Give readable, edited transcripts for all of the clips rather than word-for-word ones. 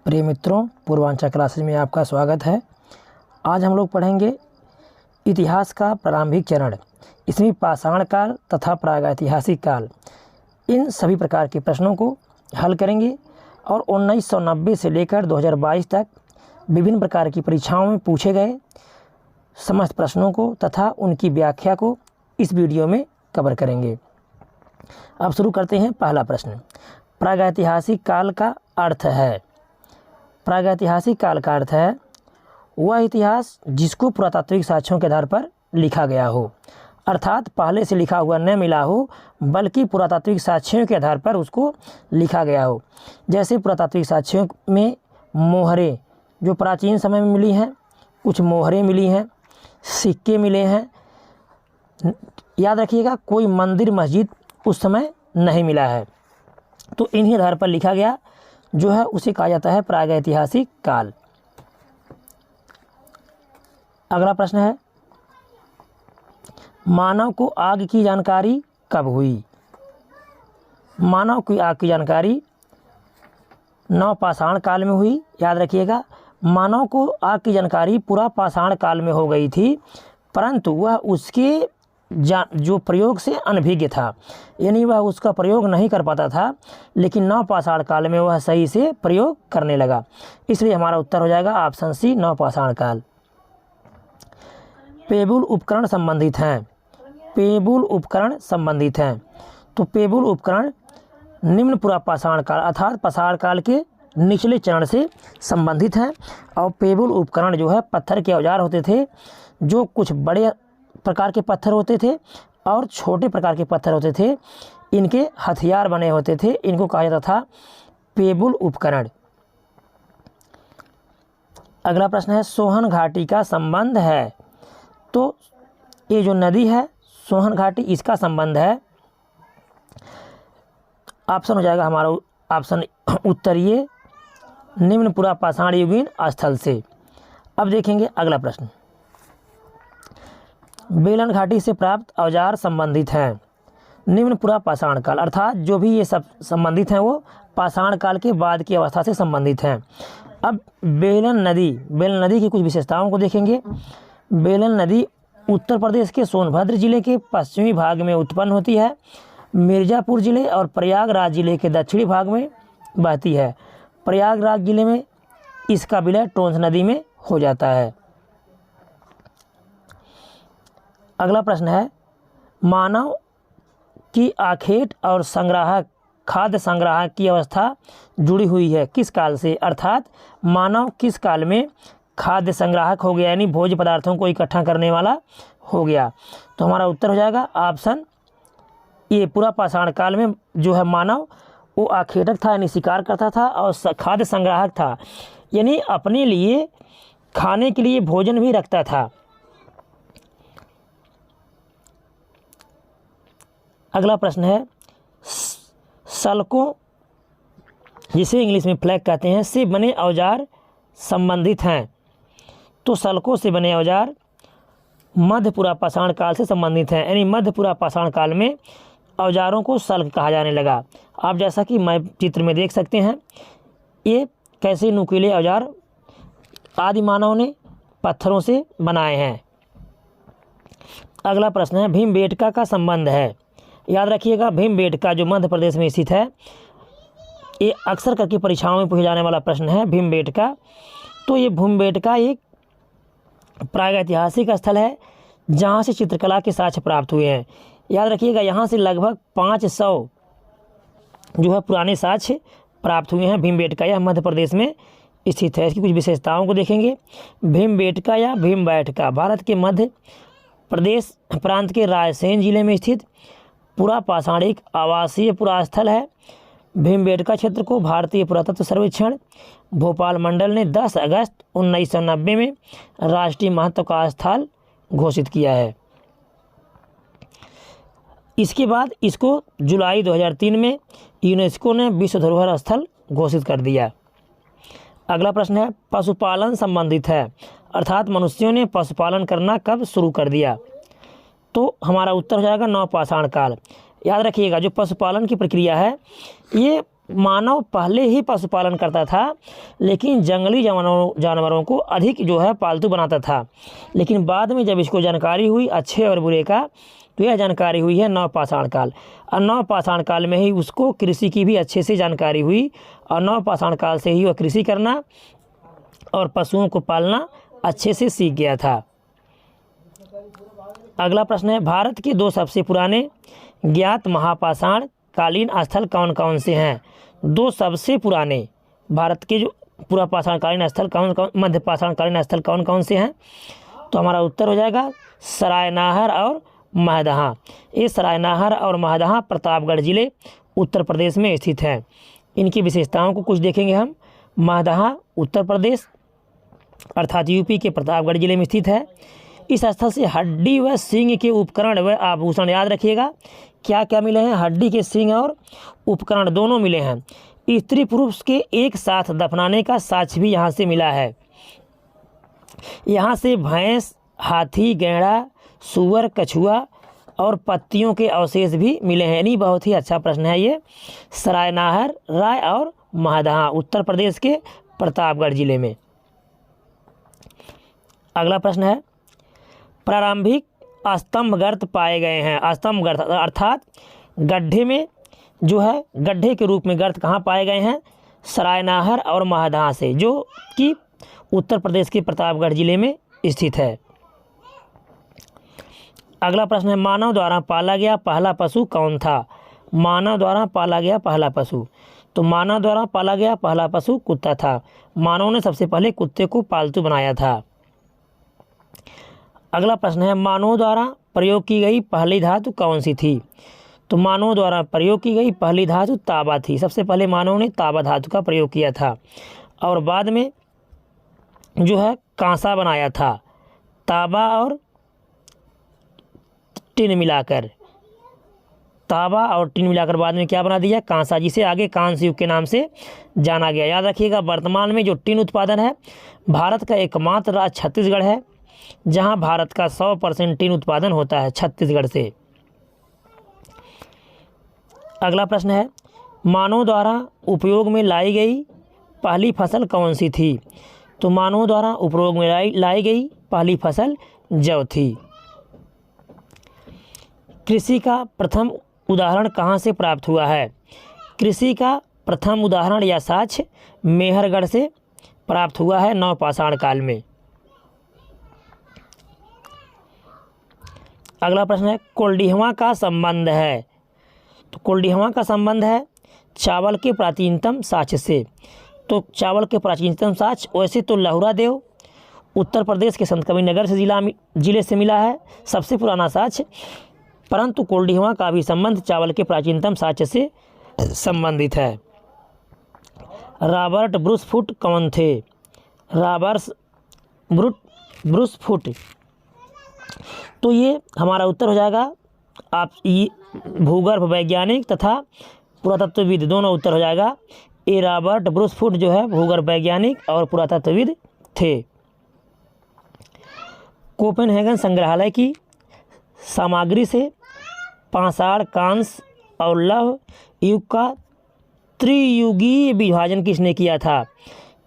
प्रिय मित्रों, पूर्वांचल क्लासेज में आपका स्वागत है। आज हम लोग पढ़ेंगे इतिहास का प्रारंभिक चरण। इसमें पाषाण काल तथा प्रागैतिहासिक काल, इन सभी प्रकार के प्रश्नों को हल करेंगे और 1990 से लेकर 2022 तक विभिन्न प्रकार की परीक्षाओं में पूछे गए समस्त प्रश्नों को तथा उनकी व्याख्या को इस वीडियो में कवर करेंगे। अब शुरू करते हैं। पहला प्रश्न, प्रागैतिहासिक काल का अर्थ है। प्रागैतिहासिक काल का अर्थ है वह इतिहास जिसको पुरातात्विक साक्ष्यों के आधार पर लिखा गया हो, अर्थात पहले से लिखा हुआ न मिला हो बल्कि पुरातात्विक साक्ष्यों के आधार पर उसको लिखा गया हो। जैसे पुरातात्विक साक्ष्यों में मोहरें जो प्राचीन समय में मिली हैं, कुछ मोहरें मिली हैं, सिक्के मिले हैं। याद रखिएगा, कोई मंदिर मस्जिद उस समय नहीं मिला है, तो इन्हीं आधार पर लिखा गया जो है उसे कहा जाता है प्रागैतिहासिक काल। अगला प्रश्न है, मानव को आग की जानकारी कब हुई। मानव की आग की जानकारी नवपाषाण काल में हुई। याद रखिएगा, मानव को आग की जानकारी पूरा पाषाण काल में हो गई थी, परंतु वह उसके जो प्रयोग से अनभिज्ञ था, यानी वह उसका प्रयोग नहीं कर पाता था, लेकिन नवपाषाण काल में वह सही से प्रयोग करने लगा। इसलिए हमारा उत्तर हो जाएगा ऑप्शन सी, नवपाषाण काल। पेबुल उपकरण संबंधित हैं। पेबुल उपकरण संबंधित हैं, तो पेबुल उपकरण निम्न पूरा पाषाण काल अर्थात पाषाण काल के निचले चरण से संबंधित हैं। और पेबुल उपकरण जो है पत्थर के औजार होते थे, जो कुछ बड़े प्रकार के पत्थर होते थे और छोटे प्रकार के पत्थर होते थे। इनके हथियार बने होते थे, इनको कहा जाता था पेबुल उपकरण। अगला प्रश्न है, सोहन घाटी का संबंध है। तो ये जो नदी है सोहन घाटी, इसका संबंध है। ऑप्शन हो जाएगा हमारा ऑप्शन उत्तरीय निम्न पूरा पाषाण युगीन स्थल से। अब देखेंगे अगला प्रश्न, बेलन घाटी से प्राप्त औजार संबंधित हैं। निम्न पूरा पाषाण काल अर्थात जो भी ये सब संबंधित हैं वो पाषाण काल के बाद की अवस्था से संबंधित हैं। अब बेलन नदी की कुछ विशेषताओं को देखेंगे। बेलन नदी उत्तर प्रदेश के सोनभद्र जिले के पश्चिमी भाग में उत्पन्न होती है, मिर्ज़ापुर जिले और प्रयागराज जिले के दक्षिणी भाग में बहती है। प्रयागराज जिले में इसका विलय टोंस नदी में हो जाता है। अगला प्रश्न है, मानव की आखेट और संग्राहक खाद्य संग्राहक की अवस्था जुड़ी हुई है किस काल से, अर्थात मानव किस काल में खाद्य संग्राहक हो गया, यानी भोज्य पदार्थों को इकट्ठा करने वाला हो गया। तो हमारा उत्तर हो जाएगा ऑप्शन ये, पूरा पाषाण काल में जो है मानव वो आखेटक था, यानी शिकार करता था, और खाद्य संग्राहक था, यानी अपने लिए खाने के लिए भोजन भी रखता था। अगला प्रश्न है, सल्कों जिसे इंग्लिश में फ्लैग कहते हैं से बने औजार संबंधित हैं। तो सल्कों से बने औजार मध्य पूरा पाषाण काल से संबंधित हैं, यानी मध्य पूरा पाषाण काल में औजारों को सल्क कहा जाने लगा। आप जैसा कि मैं चित्र में देख सकते हैं, ये कैसे नुकीले औजार आदि मानव ने पत्थरों से बनाए हैं। अगला प्रश्न है, भीमबेटका का संबंध है। याद रखिएगा, भीमबेटका जो मध्य प्रदेश में स्थित है, ये अक्सर करके परीक्षाओं में पूछे जाने वाला प्रश्न है भीमबेटका। तो ये भीमबेटका एक प्रागैतिहासिक स्थल है जहाँ से चित्रकला के साक्ष्य प्राप्त हुए हैं। याद रखिएगा, यहाँ से लगभग 500 जो है पुराने साक्ष्य प्राप्त हुए हैं। भीमबेटका यह मध्य प्रदेश में स्थित है। इसकी कुछ विशेषताओं को देखेंगे। भीमबेटका या भीमबैठका भारत के मध्य प्रदेश प्रांत के रायसेन जिले में स्थित पूरा पाषाण एक आवासीय पुरास्थल है। भीमबेटका क्षेत्र को भारतीय पुरातत्व सर्वेक्षण भोपाल मंडल ने 10 अगस्त 1990 में राष्ट्रीय महत्व का स्थल घोषित किया है। इसके बाद इसको जुलाई 2003 में यूनेस्को ने विश्व धरोहर स्थल घोषित कर दिया। अगला प्रश्न है, पशुपालन संबंधित है, अर्थात मनुष्यों ने पशुपालन करना कब शुरू कर दिया। तो हमारा उत्तर हो जाएगा नवपाषाण काल। याद रखिएगा, जो पशुपालन की प्रक्रिया है ये मानव पहले ही पशुपालन करता था, लेकिन जंगली जानवरों को अधिक जो है पालतू बनाता था। लेकिन बाद में जब इसको जानकारी हुई अच्छे और बुरे का, तो यह जानकारी हुई है नवपाषाण काल। और नवपाषाण काल में ही उसको कृषि की भी अच्छे से जानकारी हुई, और नवपाषाण काल से ही वह कृषि करना और पशुओं को पालना अच्छे से सीख गया था। अगला प्रश्न है, भारत के 2 सबसे पुराने ज्ञात महापाषाण कालीन स्थल कौन कौन से हैं? 2 सबसे पुराने भारत के जो पूरा पाषाणकालीन स्थल मध्य पाषाणकालीन स्थल कौन कौन से हैं? तो हमारा उत्तर हो जाएगा सरायनाहर और महदहा। ये सरायनाहर और महदहा प्रतापगढ़ जिले उत्तर प्रदेश में स्थित हैं। इनकी विशेषताओं को कुछ देखेंगे हम। महदहा उत्तर प्रदेश अर्थात यूपी के प्रतापगढ़ जिले में स्थित है। इस स्थल से हड्डी व सींग के उपकरण व आभूषण, याद रखिएगा क्या क्या मिले हैं, हड्डी के सींग और उपकरण दोनों मिले हैं। स्त्री पुरुष के एक साथ दफनाने का साक्ष्य भी यहाँ से मिला है। यहाँ से भैंस, हाथी, गैंडा, सूअर, कछुआ और पत्तियों के अवशेष भी मिले हैं। यानी बहुत ही अच्छा प्रश्न है ये। सरायनाहर, राय और महदहा उत्तर प्रदेश के प्रतापगढ़ जिले में। अगला प्रश्न है, प्रारंभिक स्तंभ गर्त पाए गए हैं। स्तंभ गर्त अर्थात गड्ढे में जो है, गड्ढे के रूप में गर्त कहाँ पाए गए हैं? सरायनाहर और महदहा से, जो कि उत्तर प्रदेश के प्रतापगढ़ जिले में स्थित है। अगला प्रश्न है, मानव द्वारा पाला गया पहला पशु कौन था? मानव द्वारा पाला गया पहला पशु, तो मानव द्वारा पाला गया पहला पशु कुत्ता था। मानव ने सबसे पहले कुत्ते को पालतू बनाया था। अगला प्रश्न है, मानव द्वारा प्रयोग की गई पहली धातु कौन सी थी? तो मानव द्वारा प्रयोग की गई पहली धातु तांबा थी। सबसे पहले मानव ने तांबा धातु का प्रयोग किया था और बाद में जो है कांसा बनाया था। तांबा और टिन मिलाकर, तांबा और टिन मिलाकर बाद में क्या बना दिया? कांसा, जिसे आगे कांस्य युग के नाम से जाना गया। याद रखिएगा, वर्तमान में जो टिन उत्पादन है, भारत का एकमात्र राज्य छत्तीसगढ़ है, जहां भारत का 100% टिन उत्पादन होता है छत्तीसगढ़ से। अगला प्रश्न है, मानव द्वारा उपयोग में लाई गई पहली फसल कौन सी थी? तो मानव द्वारा उपयोग में लाई गई पहली फसल जौ थी। कृषि का प्रथम उदाहरण कहाँ से प्राप्त हुआ है? कृषि का प्रथम उदाहरण या साक्ष्य मेहरगढ़ से प्राप्त हुआ है नवपाषाण काल में। अगला प्रश्न है, कोल्डिहवा का संबंध है। तो कोल्डिहवा का संबंध है चावल के प्राचीनतम साक्ष्य से। तो चावल के प्राचीनतम साक्ष्य वैसे तो लहुरा देव उत्तर प्रदेश के संतकबीरनगर से जिले से मिला है सबसे पुराना साक्ष्य, परंतु कोल्डिहवा का भी संबंध चावल के प्राचीनतम साक्ष्य से संबंधित है। रॉबर्ट ब्रूसफुट कौन थे? रॉबर्ट ब्रूसफुट, तो ये हमारा उत्तर हो जाएगा, आप ये भूगर्भ वैज्ञानिक तथा पुरातत्वविद दोनों उत्तर हो जाएगा। ये रॉबर्ट ब्रूसफुट जो है भूगर्भ वैज्ञानिक और पुरातत्वविद थे। कोपेनहेगन संग्रहालय की सामग्री से पाषाण, कांस्य और लौह युग का त्रियुगीय विभाजन किसने किया था?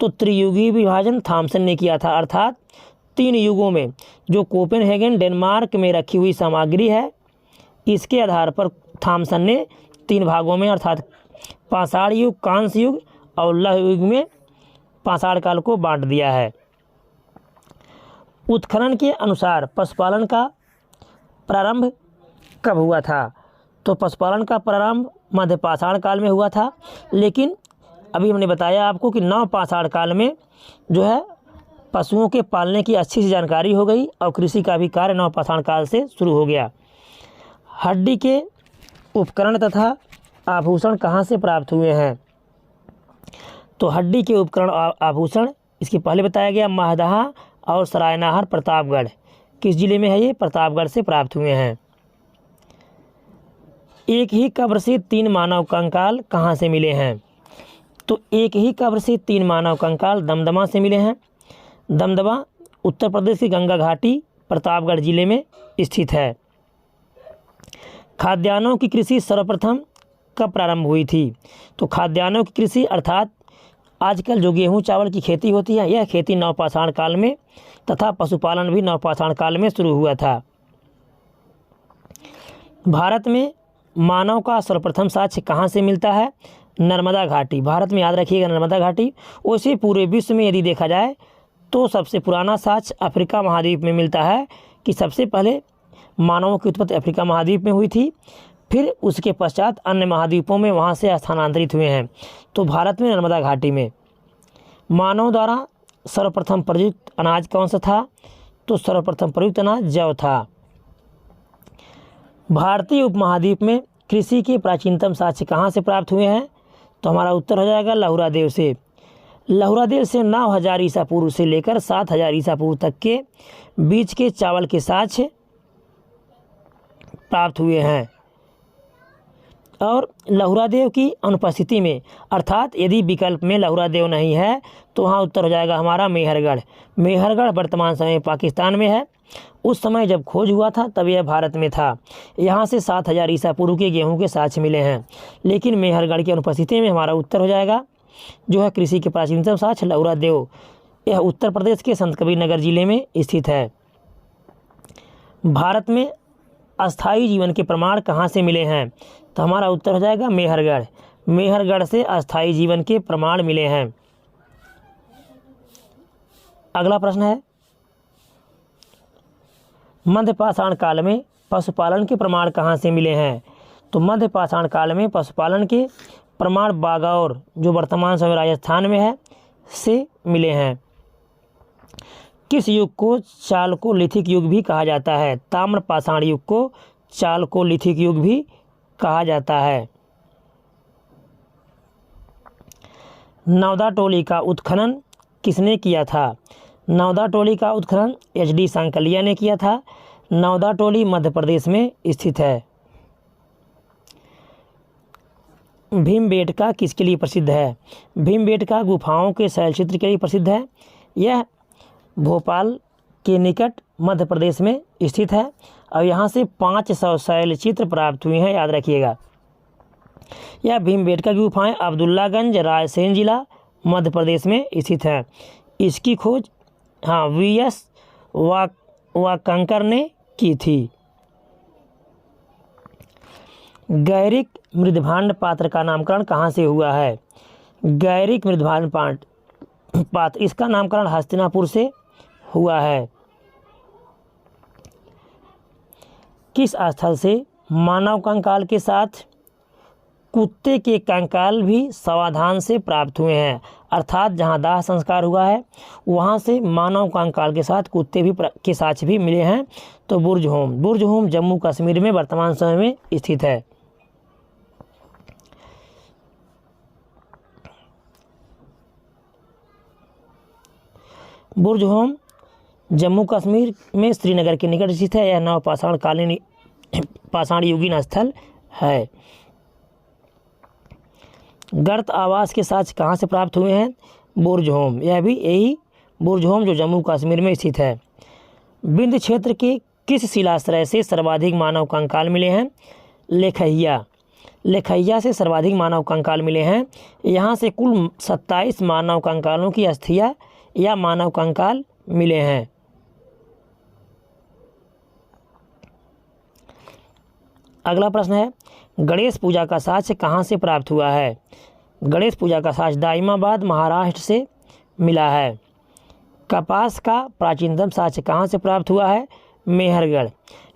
तो त्रियुगीय विभाजन थॉमसन ने किया था। अर्थात 3 युगों में जो कोपेनहेगन डेनमार्क में रखी हुई सामग्री है, इसके आधार पर थॉमसन ने 3 भागों में अर्थात पाषाण युग, कांस्य युग और लौह युग में पाषाण काल को बांट दिया है। उत्खनन के अनुसार पशुपालन का प्रारंभ कब हुआ था? तो पशुपालन का प्रारंभ मध्य पाषाण काल में हुआ था, लेकिन अभी हमने बताया आपको कि नवपाषाण काल में जो है पशुओं के पालने की अच्छी सी जानकारी हो गई और कृषि का भी कार्य नवपाषाण काल से शुरू हो गया। हड्डी के उपकरण तथा आभूषण कहाँ से प्राप्त हुए हैं? तो हड्डी के उपकरण और आभूषण इसके पहले बताया गया महदहा और सरायनाहर प्रतापगढ़, किस जिले में है ये? प्रतापगढ़ से प्राप्त हुए हैं। एक ही कब्र से 3 मानव कंकाल कहाँ से मिले हैं? तो एक ही कब्र से 3 मानव कंकाल दमदमा से मिले हैं। दमदमा उत्तर प्रदेश की गंगा घाटी प्रतापगढ़ जिले में स्थित है। खाद्यान्नों की कृषि सर्वप्रथम कब प्रारंभ हुई थी? तो खाद्यान्नों की कृषि अर्थात आजकल जो गेहूँ चावल की खेती होती है, यह खेती नवपाषाण काल में तथा पशुपालन भी नवपाषाण काल में शुरू हुआ था। भारत में मानव का सर्वप्रथम साक्ष्य कहाँ से मिलता है? नर्मदा घाटी। भारत में याद रखिएगा नर्मदा घाटी। वैसे पूरे विश्व में यदि देखा जाए तो सबसे पुराना साक्ष्य अफ्रीका महाद्वीप में मिलता है कि सबसे पहले मानवों की उत्पत्ति अफ्रीका महाद्वीप में हुई थी, फिर उसके पश्चात अन्य महाद्वीपों में वहाँ से स्थानांतरित हुए हैं। तो भारत में नर्मदा घाटी में मानव द्वारा सर्वप्रथम प्रयुक्त अनाज कौन सा था? तो सर्वप्रथम प्रयुक्त अनाज जौ था। भारतीय उपमहाद्वीप में कृषि के प्राचीनतम साक्ष्य कहाँ से प्राप्त हुए हैं? तो हमारा उत्तर हो जाएगा लहुरा देव से। लहुरा देव से 9000 ईसा पूर्व से लेकर 7000 ईसा पूर्व तक के बीच के चावल के साक्ष्य प्राप्त हुए हैं। और लहुरा देव की अनुपस्थिति में अर्थात यदि विकल्प में लहुरा देव नहीं है तो वहाँ उत्तर हो जाएगा हमारा मेहरगढ़। मेहरगढ़ वर्तमान समय में पाकिस्तान में है। उस समय जब खोज हुआ था तब यह भारत में था। यहाँ से 7000 ईसा पूर्व के गेहूं के साक्ष्य मिले हैं, लेकिन मेहरगढ़ की अनुपस्थिति में हमारा उत्तर हो जाएगा जो है कृषि के प्राचीनतम साक्ष्य लहुरा देव। यह उत्तर प्रदेश के संत कबीर नगर जिले में स्थित है। भारत में अस्थायी जीवन के प्रमाण कहाँ से मिले हैं? तो हमारा उत्तर हो जाएगा मेहरगढ़। मेहरगढ़ से अस्थायी जीवन के प्रमाण मिले हैं। अगला प्रश्न है, मध्यपाषाण काल में पशुपालन के प्रमाण कहाँ से मिले हैं? तो मध्यपाषाण काल में पशुपालन के प्रमाण बागौर जो वर्तमान समय राजस्थान में है से मिले हैं। किस युग को चालकोलिथिक युग भी कहा जाता है? ताम्रपाषाण युग को चालकोलिथिक युग भी कहा जाता है। नवदा टोली का उत्खनन किसने किया था? नवदा टोली का उत्खनन HD सांकलिया ने किया था। नवदा टोली मध्य प्रदेश में स्थित है। भीमबेटका किसके लिए प्रसिद्ध है? भीमबेटका गुफाओं के शैलचित्र के लिए प्रसिद्ध है। यह भोपाल के निकट मध्य प्रदेश में स्थित है और यहाँ से 500 शैलचित्र प्राप्त हुए हैं, याद रखिएगा। यह भीमबेटका की गुफाएं अब्दुल्लागंज रायसेन जिला मध्य प्रदेश में स्थित है। इसकी खोज VS वाकंकर ने की थी। गैरिक मृदभांड पात्र का नामकरण कहाँ से हुआ है? गैरिक मृदभांड पात्र इसका नामकरण हस्तिनापुर से हुआ है। किस स्थल से मानव कंकाल के साथ कुत्ते के कंकाल भी सावधान से प्राप्त हुए हैं? अर्थात जहां दाह संस्कार हुआ है वहां से मानव कंकाल के साथ कुत्ते भी के साक्ष्य भी मिले हैं। तो बुर्ज होम जम्मू कश्मीर में वर्तमान समय में स्थित है। बुर्ज होम जम्मू कश्मीर में श्रीनगर के निकट स्थित है। यह नवपाषाण कालीन पाषाण युगीन स्थल है। गर्त आवास के साक्ष्य कहाँ से प्राप्त हुए हैं? बुर्ज होम। यह भी यही बुर्ज होम जो जम्मू कश्मीर में स्थित है। विंध्य क्षेत्र के किस शिलाश्रय से सर्वाधिक मानव कंकाल मिले हैं? लेखैया से सर्वाधिक मानव कंकाल मिले हैं। यहाँ से कुल 27 मानव कंकालों की अस्थियाँ या मानव कंकाल मिले हैं। अगला प्रश्न है, गणेश पूजा का साक्ष्य कहाँ से प्राप्त हुआ है? गणेश पूजा का साक्ष्य दाइमाबाद महाराष्ट्र से मिला है। कपास का प्राचीनतम साक्ष्य कहाँ से प्राप्त हुआ है? मेहरगढ़।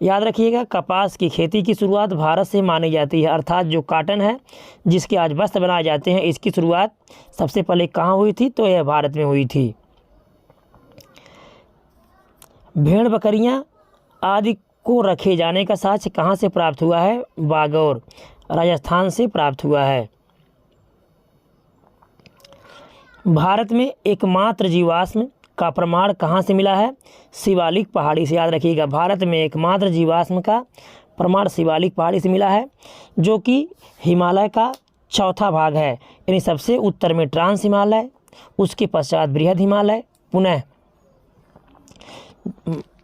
याद रखिएगा कपास की खेती की शुरुआत भारत से मानी जाती है, अर्थात जो काटन है जिसके आज वस्त्र बनाए जाते हैं इसकी शुरुआत सबसे पहले कहाँ हुई थी? तो यह भारत में हुई थी। भेड़ बकरियां आदि को रखे जाने का साक्ष्य कहाँ से प्राप्त हुआ है? बागौर राजस्थान से प्राप्त हुआ है। भारत में एकमात्र जीवाश्म का प्रमाण कहाँ से मिला है? शिवालिक पहाड़ी से। याद रखिएगा भारत में एकमात्र जीवाश्म का प्रमाण शिवालिक पहाड़ी से मिला है, जो कि हिमालय का चौथा भाग है। यानी सबसे उत्तर में ट्रांस हिमालय, उसके पश्चात बृहद हिमालय, पुनः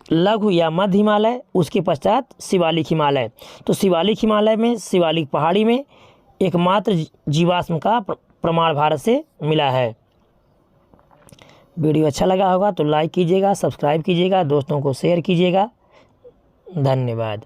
लघु या मध्य हिमालय, उसके पश्चात शिवालिक हिमालय। तो शिवालिक हिमालय में शिवालिक पहाड़ी में एकमात्र जीवाश्म का प्रमाण भारत से मिला है। वीडियो अच्छा लगा होगा तो लाइक कीजिएगा, सब्सक्राइब कीजिएगा, दोस्तों को शेयर कीजिएगा। धन्यवाद।